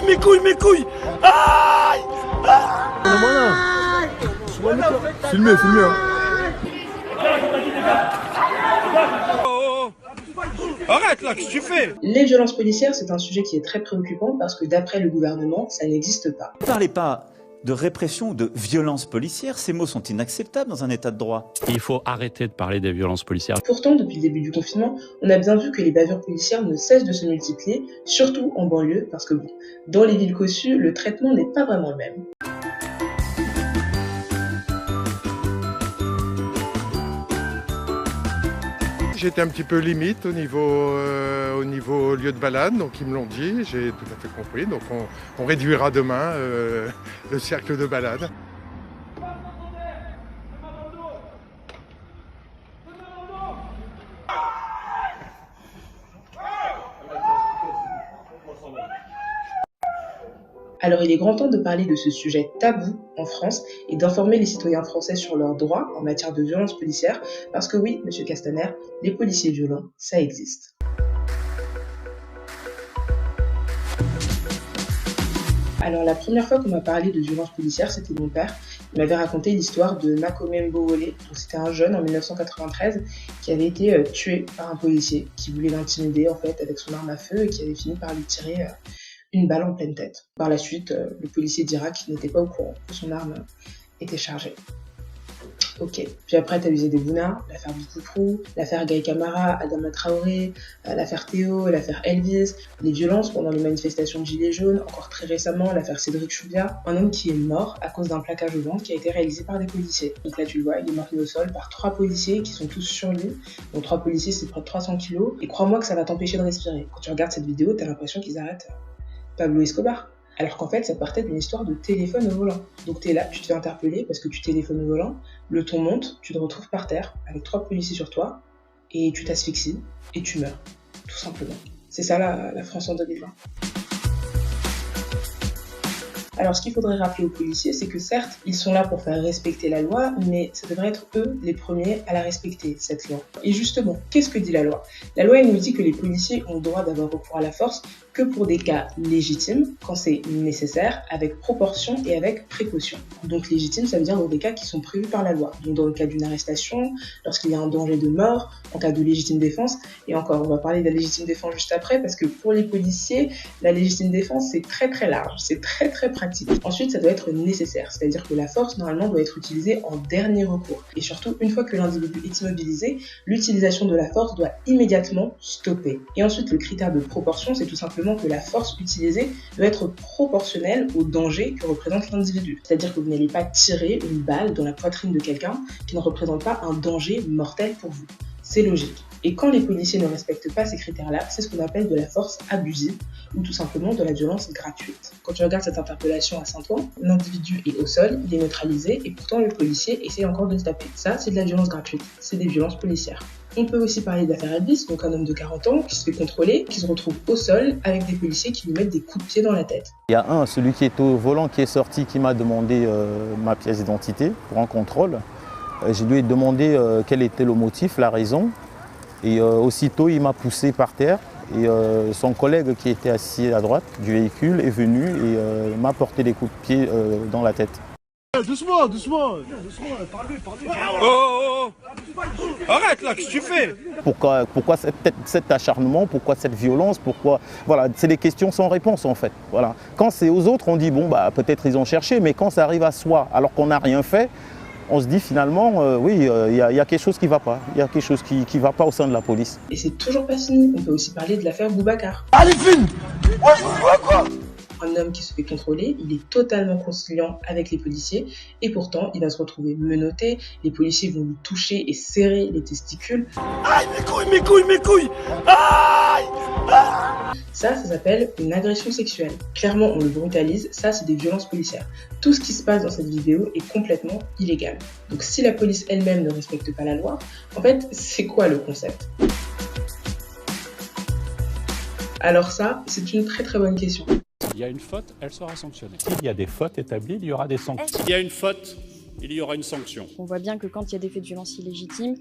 mes couilles. Aïe. Filmez, hein. Arrête là, qu'est-ce que tu fais? Les violences policières, c'est un sujet qui est très préoccupant parce que d'après le gouvernement, ça n'existe pas. Ne parlez pas de répression ou de violence policière, ces mots sont inacceptables dans un état de droit. Il faut arrêter de parler des violences policières. Pourtant, depuis le début du confinement, on a bien vu que les bavures policières ne cessent de se multiplier, surtout en banlieue, parce que bon, dans les villes cossues, le traitement n'est pas vraiment le même. J'étais un petit peu limite au niveau lieu de balade, donc ils me l'ont dit, j'ai tout à fait compris. Donc on réduira demain le cercle de balade. Alors il est grand temps de parler de ce sujet tabou en France et d'informer les citoyens français sur leurs droits en matière de violence policière, parce que oui, monsieur Castaner, les policiers violents, ça existe. Alors la première fois qu'on m'a parlé de violence policière, c'était mon père. Il m'avait raconté l'histoire de Makome Mbowole. Donc c'était un jeune en 1993 qui avait été tué par un policier qui voulait l'intimider en fait avec son arme à feu et qui avait fini par lui tirer une balle en pleine tête. Par la suite, le policier dira qu'il n'était pas au courant que son arme était chargée. Ok. Puis après, t'as usé des Bouna, l'affaire Bikouprou, l'affaire Gaï Camara, Adama Traoré, l'affaire Théo, l'affaire Elvis, les violences pendant les manifestations de Gilets jaunes, encore très récemment, l'affaire Cédric Chouviat, un homme qui est mort à cause d'un plaquage au ventre qui a été réalisé par des policiers. Donc là, tu le vois, il est mort au sol par 3 policiers qui sont tous sur lui. Donc 3 policiers, c'est près de 300 kilos. Et crois-moi que ça va t'empêcher de respirer. Quand tu regardes cette vidéo, t'as l'impression qu'ils arrêtent Pablo Escobar. Alors qu'en fait, ça partait d'une histoire de téléphone au volant. Donc t'es là, tu te fais interpeller parce que tu téléphones au volant, le ton monte, tu te retrouves par terre avec 3 policiers sur toi et tu t'asphyxies et tu meurs, tout simplement. C'est ça la France en 2020. Alors ce qu'il faudrait rappeler aux policiers, c'est que certes, ils sont là pour faire respecter la loi, mais ça devrait être eux les premiers à la respecter, cette loi. Et justement, qu'est-ce que dit la loi? La loi, elle nous dit que les policiers ont le droit d'avoir recours à la force que pour des cas légitimes, quand c'est nécessaire, avec proportion et avec précaution. Donc légitime, ça veut dire dans des cas qui sont prévus par la loi. Donc dans le cas d'une arrestation, lorsqu'il y a un danger de mort, en cas de légitime défense, et encore, on va parler de la légitime défense juste après, parce que pour les policiers, la légitime défense, c'est très très large, c'est très très pratique. Ensuite, ça doit être nécessaire, c'est-à-dire que la force, normalement, doit être utilisée en dernier recours. Et surtout, une fois que l'individu est immobilisé, l'utilisation de la force doit immédiatement stopper. Et ensuite, le critère de proportion, c'est tout simplement que la force utilisée doit être proportionnelle au danger que représente l'individu. C'est-à-dire que vous n'allez pas tirer une balle dans la poitrine de quelqu'un qui ne représente pas un danger mortel pour vous. C'est logique. Et quand les policiers ne respectent pas ces critères-là, c'est ce qu'on appelle de la force abusive ou tout simplement de la violence gratuite. Quand tu regardes cette interpellation à Saint-Ouen, l'individu est au sol, il est neutralisé et pourtant le policier essaie encore de le taper. Ça, c'est de la violence gratuite, c'est des violences policières. On peut aussi parler de l'affaire Elvis, donc un homme de 40 ans qui se fait contrôler, qui se retrouve au sol avec des policiers qui lui mettent des coups de pied dans la tête. Il y a celui qui est au volant qui est sorti, qui m'a demandé ma pièce d'identité pour un contrôle. Je lui ai demandé quel était le motif, la raison. Et aussitôt, il m'a poussé par terre et son collègue qui était assis à droite du véhicule est venu et m'a porté des coups de pied dans la tête. Doucement, parle-lui. Oh. Arrête là, qu'est-ce que tu fais? Pourquoi cet acharnement, pourquoi cette violence, pourquoi... Voilà, c'est des questions sans réponse en fait. Voilà. Quand c'est aux autres, on dit bon, bah, peut-être ils ont cherché, mais quand ça arrive à soi, alors qu'on n'a rien fait, on se dit finalement, oui, il y a quelque chose qui ne va pas. Il y a quelque chose qui ne va pas au sein de la police. Et c'est toujours pas fini. On peut aussi parler de l'affaire Boubacar. Allez, filme. Quoi? Un homme qui se fait contrôler, il est totalement conciliant avec les policiers et pourtant il va se retrouver menotté, les policiers vont lui toucher et serrer les testicules. Aïe, mes couilles. Aïe. Ça s'appelle une agression sexuelle. Clairement, on le brutalise, ça c'est des violences policières. Tout ce qui se passe dans cette vidéo est complètement illégal. Donc si la police elle-même ne respecte pas la loi, en fait, c'est quoi le concept? Alors ça, c'est une très très bonne question. Il y a une faute, elle sera sanctionnée. S'il y a des fautes établies, il y aura des sanctions. Il y a une faute, il y aura une sanction. On voit bien que quand il y a des faits de violence illégitime,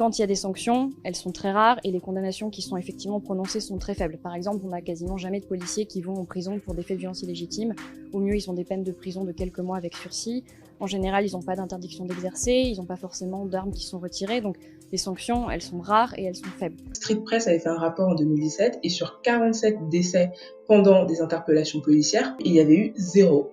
quand il y a des sanctions, elles sont très rares et les condamnations qui sont effectivement prononcées sont très faibles. Par exemple, on n'a quasiment jamais de policiers qui vont en prison pour des faits de violence illégitime. Au mieux, ils ont des peines de prison de quelques mois avec sursis. En général, ils n'ont pas d'interdiction d'exercer, ils n'ont pas forcément d'armes qui sont retirées, donc les sanctions, elles sont rares et elles sont faibles. Street Press avait fait un rapport en 2017 et sur 47 décès pendant des interpellations policières, il y avait eu zéro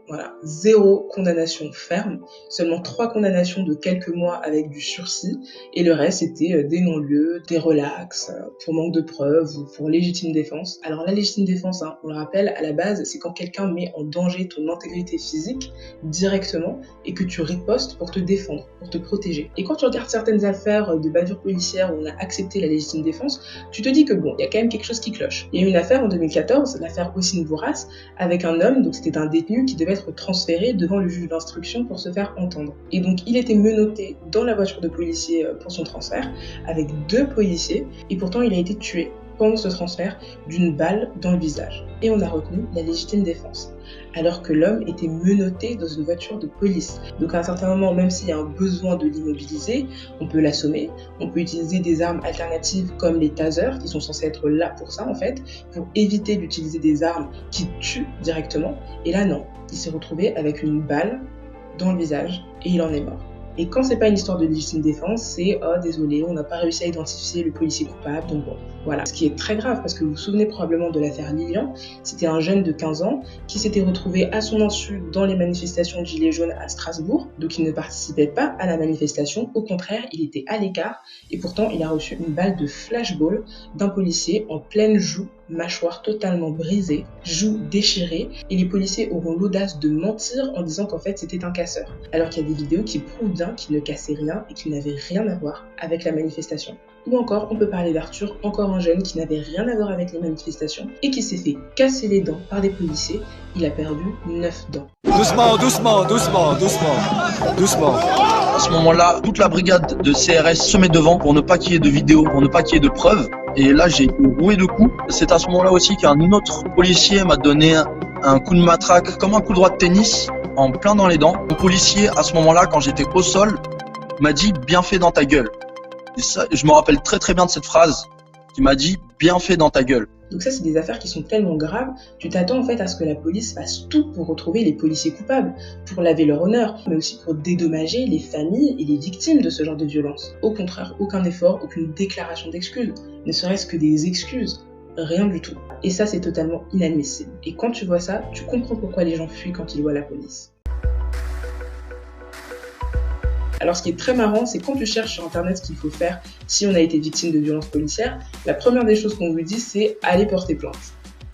condamnation ferme, seulement 3 condamnations de quelques mois avec du sursis et le reste c'était des non-lieux, des relax, pour manque de preuves ou pour légitime défense. Alors la légitime défense, on le rappelle, à la base, c'est quand quelqu'un met en danger ton intégrité physique directement et que tu ripostes pour te défendre, pour te protéger. Et quand tu regardes certaines affaires de bavure policière où on a accepté la légitime défense, tu te dis que bon, il y a quand même quelque chose qui cloche. Il y a eu une affaire en 2014, l'affaire Hossein Bourras, avec un homme, donc c'était un détenu qui devait être transféré devant le juge d'instruction pour se faire entendre. Et donc il était menotté dans la voiture de policier pour son transfert, avec 2 policiers, et pourtant il a été tué pendant ce transfert d'une balle dans le visage. Et on a retenu la légitime défense, alors que l'homme était menotté dans une voiture de police. Donc à un certain moment, même s'il y a un besoin de l'immobiliser, on peut l'assommer, on peut utiliser des armes alternatives comme les tasers, qui sont censés être là pour ça en fait, pour éviter d'utiliser des armes qui tuent directement. Et là non, il s'est retrouvé avec une balle dans le visage et il en est mort. Et quand c'est pas une histoire de légitime défense, c'est « Oh, désolé, on n'a pas réussi à identifier le policier coupable, donc bon, voilà ». Ce qui est très grave, parce que vous vous souvenez probablement de l'affaire Lilian, c'était un jeune de 15 ans qui s'était retrouvé à son insu dans les manifestations de Gilets jaunes à Strasbourg, donc il ne participait pas à la manifestation, au contraire, il était à l'écart, et pourtant il a reçu une balle de flashball d'un policier en pleine joue, mâchoire totalement brisée, joue déchirée, et les policiers auront l'audace de mentir en disant qu'en fait c'était un casseur, alors qu'il y a des vidéos qui prouvent bien qu'il ne cassait rien et qu'il n'avait rien à voir avec la manifestation. Ou encore, on peut parler d'Arthur, encore un jeune qui n'avait rien à voir avec les manifestations et qui s'est fait casser les dents par des policiers. Il a perdu 9 dents. Doucement. À ce moment-là, toute la brigade de CRS se met devant pour ne pas qu'il y ait de vidéos, pour ne pas qu'il y ait de preuves. Et là, j'ai été roué de coups. C'est à ce moment-là aussi qu'un autre policier m'a donné un coup de matraque, comme un coup droit de tennis, en plein dans les dents. Le policier, à ce moment-là, quand j'étais au sol, m'a dit « bien fait dans ta gueule ». Et ça, je me rappelle très très bien de cette phrase qui m'a dit « bien fait dans ta gueule ». Donc ça, c'est des affaires qui sont tellement graves, tu t'attends en fait à ce que la police fasse tout pour retrouver les policiers coupables, pour laver leur honneur, mais aussi pour dédommager les familles et les victimes de ce genre de violence. Au contraire, aucun effort, aucune déclaration d'excuses, ne serait-ce que des excuses, rien du tout. Et ça, c'est totalement inadmissible. Et quand tu vois ça, tu comprends pourquoi les gens fuient quand ils voient la police. Alors ce qui est très marrant, c'est quand tu cherches sur internet ce qu'il faut faire si on a été victime de violences policières, la première des choses qu'on vous dit c'est aller porter plainte.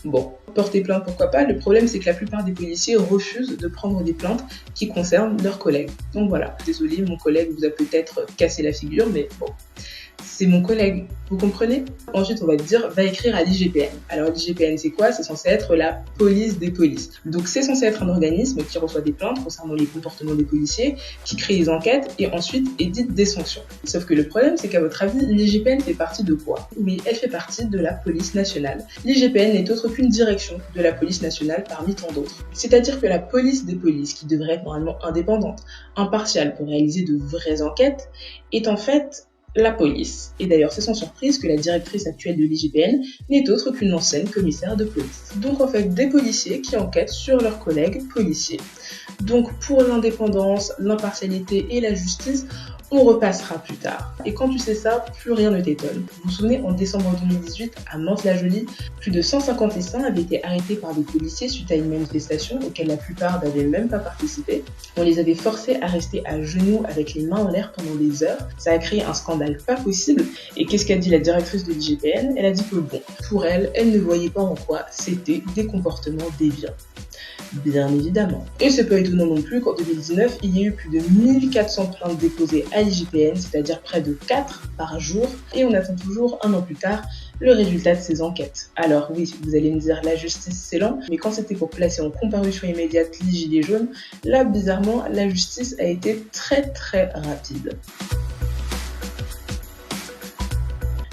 Bon, porter plainte pourquoi pas, le problème c'est que la plupart des policiers refusent de prendre des plaintes qui concernent leurs collègues. Donc voilà, désolé, mon collègue vous a peut-être cassé la figure, mais bon, c'est mon collègue, vous comprenez? Ensuite, on va te dire, va écrire à l'IGPN. Alors l'IGPN, c'est quoi? C'est censé être la police des polices. Donc c'est censé être un organisme qui reçoit des plaintes concernant les comportements des policiers, qui crée des enquêtes et ensuite édite des sanctions. Sauf que le problème, c'est qu'à votre avis, l'IGPN fait partie de quoi? Oui, elle fait partie de la police nationale. L'IGPN n'est autre qu'une direction de la police nationale parmi tant d'autres. C'est-à-dire que la police des polices, qui devrait être normalement indépendante, impartiale pour réaliser de vraies enquêtes, est en fait la police. Et d'ailleurs, c'est sans surprise que la directrice actuelle de l'IGPN n'est autre qu'une ancienne commissaire de police. Donc en fait, des policiers qui enquêtent sur leurs collègues policiers. Donc pour l'indépendance, l'impartialité et la justice, on repassera plus tard. Et quand tu sais ça, plus rien ne t'étonne. Vous vous souvenez, en décembre 2018, à Mantes-la-Jolie, plus de 150 lycéens avaient été arrêtés par des policiers suite à une manifestation auquel la plupart n'avaient même pas participé. On les avait forcés à rester à genoux avec les mains en l'air pendant des heures. Ça a créé un scandale pas possible. Et qu'est-ce qu'a dit la directrice de l'IGPN? Elle a dit que bon, pour elle, elle ne voyait pas en quoi c'était des comportements déviants. Bien évidemment. Et c'est pas étonnant non plus qu'en 2019, il y ait eu plus de 1400 plaintes déposées à l'IGPN, c'est-à-dire près de 4 par jour, et on attend toujours, un an plus tard, le résultat de ces enquêtes. Alors oui, vous allez me dire, la justice c'est lent, mais quand c'était pour placer en comparution immédiate les gilets jaunes, là bizarrement, la justice a été très très rapide.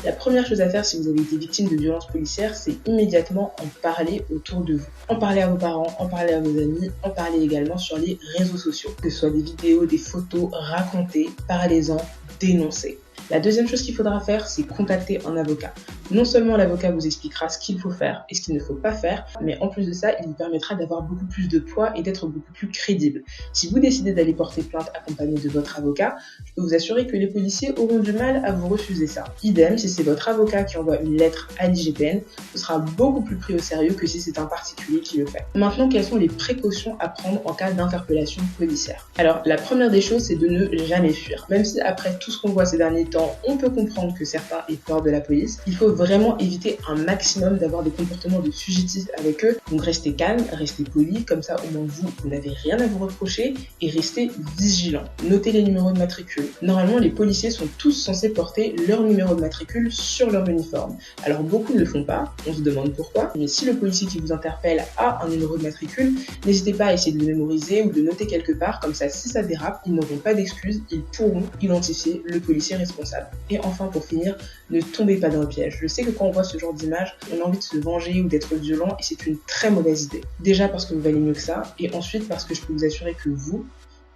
La première chose à faire si vous avez été victime de violences policières, c'est immédiatement en parler autour de vous. En parler à vos parents, en parler à vos amis, en parler également sur les réseaux sociaux. Que ce soit des vidéos, des photos, racontez, parlez-en, dénoncez. La deuxième chose qu'il faudra faire, c'est contacter un avocat. Non seulement l'avocat vous expliquera ce qu'il faut faire et ce qu'il ne faut pas faire, mais en plus de ça, il vous permettra d'avoir beaucoup plus de poids et d'être beaucoup plus crédible. Si vous décidez d'aller porter plainte accompagné de votre avocat, je peux vous assurer que les policiers auront du mal à vous refuser ça. Idem, si c'est votre avocat qui envoie une lettre à l'IGPN, ce sera beaucoup plus pris au sérieux que si c'est un particulier qui le fait. Maintenant, quelles sont les précautions à prendre en cas d'interpellation policière? Alors, la première des choses, c'est de ne jamais fuir. Même si après tout ce qu'on voit ces derniers temps, on peut comprendre que certains aient peur de la police, il faut vraiment éviter un maximum d'avoir des comportements de fugitifs avec eux. Donc restez calme, restez poli, comme ça au moins vous n'avez rien à vous reprocher et restez vigilant. Notez les numéros de matricule. Normalement, les policiers sont tous censés porter leur numéro de matricule sur leur uniforme. Alors beaucoup ne le font pas, on se demande pourquoi, mais si le policier qui vous interpelle a un numéro de matricule, n'hésitez pas à essayer de le mémoriser ou de le noter quelque part, comme ça si ça dérape, ils n'auront pas d'excuses, ils pourront identifier le policier responsable. Et enfin pour finir, ne tombez pas dans le piège. Je sais que quand on voit ce genre d'image, on a envie de se venger ou d'être violent et c'est une très mauvaise idée. Déjà parce que vous valez mieux que ça et ensuite parce que je peux vous assurer que vous,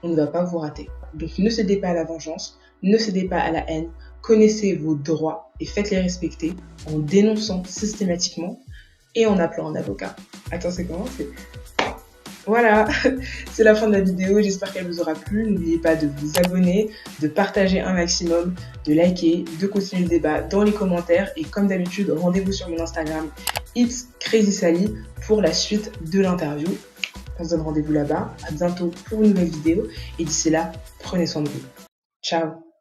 on ne va pas vous rater. Donc ne cédez pas à la vengeance, ne cédez pas à la haine, connaissez vos droits et faites-les respecter en dénonçant systématiquement et en appelant un avocat. Attends, c'est comment? Voilà, c'est la fin de la vidéo, j'espère qu'elle vous aura plu. N'oubliez pas de vous abonner, de partager un maximum, de liker, de continuer le débat dans les commentaires et comme d'habitude, rendez-vous sur mon Instagram It's Crazy Sally pour la suite de l'interview. On se donne rendez-vous là-bas, à bientôt pour une nouvelle vidéo et d'ici là, prenez soin de vous. Ciao.